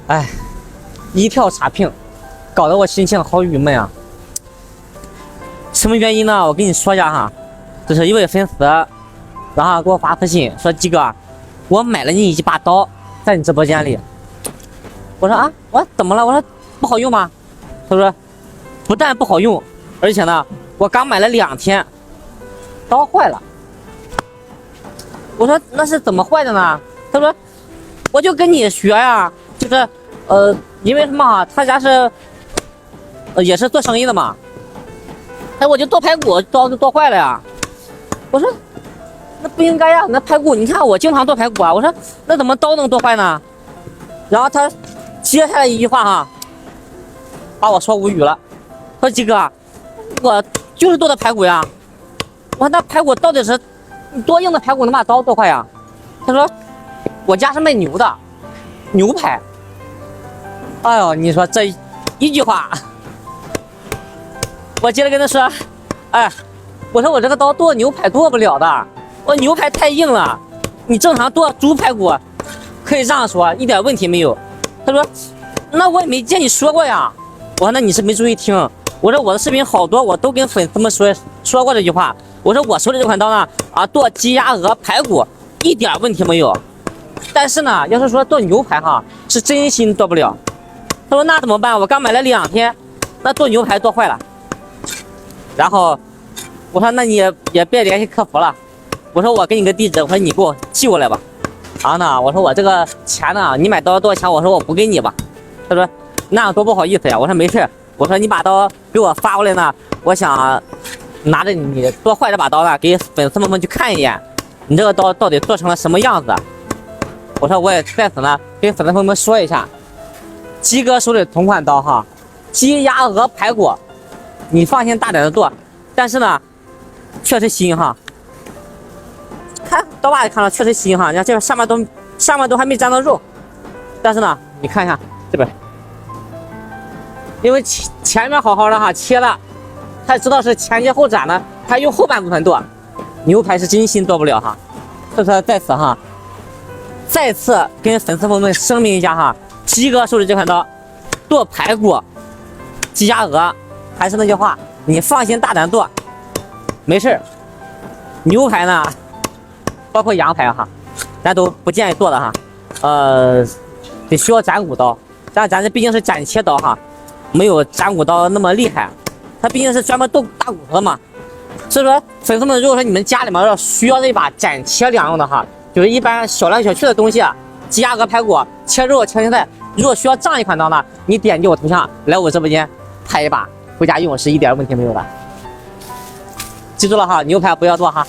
哎，一条差评，搞得我心情好郁闷啊！什么原因呢？我跟你说一下哈，这是一位粉丝，然后给我发私信说：“鸡哥，我买了你一把刀，在你直播间里。”我说啊，我说怎么了？我说不好用吗？他说不但不好用，而且呢，我刚买了2天，刀坏了。我说那是怎么坏的呢？他说我就跟你学呀，就是因为什么啊？他家是也是做生意的嘛。哎，我就剁排骨，刀就剁坏了呀。我说那不应该呀，那排骨你看我经常剁排骨啊。我说那怎么刀能剁坏呢？然后他接下来一句话哈，把我说无语了。说鸡哥，我就是剁的排骨呀。我说那排骨到底是多硬的排骨能把刀剁坏呀？他说我家是卖牛的，牛排。哎呦，你说这一句话，我接着跟他说，哎，我说我这个刀剁牛排剁不了的，我牛排太硬了，你正常剁猪排骨可以这样说，一点问题没有。他说那我也没见你说过呀。我说那你是没注意听。我说我的视频好多我都跟粉丝们说过这句话。我说我手里这款刀呢，剁鸡鸭鹅排骨一点问题没有，但是呢，要是说剁牛排哈，是真心剁不了。他说那怎么办？我刚买了2天，那剁牛排剁坏了。然后我说那你也别联系客服了，我说我给你个地址，我说你给我寄过来吧。然后呢，我说我这个钱呢，你买刀多少钱？我说我补给你吧。他说那样多不好意思呀。我说没事，我说你把刀给我发过来呢，我想拿着你剁坏这把刀呢，给粉丝们去看一眼，你这个刀到底做成了什么样子。我说我也在此呢跟粉丝朋友们说一下，鸡哥手里同款刀哈，鸡鸭鹅排骨你放心大胆的剁，但是呢确实新哈，看刀把也看了确实新哈，你看这上面都还没沾到肉，但是呢你看一下这边，因为前面好好的哈切了，他知道是前切后斩呢，他用后半部分剁，牛排是真心剁不了哈。所以说在此哈，再次跟粉丝朋友们声明一下哈，鸡哥手里这款刀剁排骨鸡鸭鹅，还是那句话，你放心大胆剁，没事。牛排呢包括羊排哈，咱都不建议剁的哈，得需要斩骨刀，但咱这毕竟是斩切刀哈，没有斩骨刀那么厉害，它毕竟是专门剁大骨头的嘛。所以说粉丝们，如果说你们家里面要需要这一把斩切两用的哈，就是一般小来小去的东西啊，鸡鸭鹅排骨切肉切青菜，如果需要这样一款刀呢，你点击我头像来我直播间拍一把回家用，是一点问题没有的。记住了哈，牛排不要剁哈。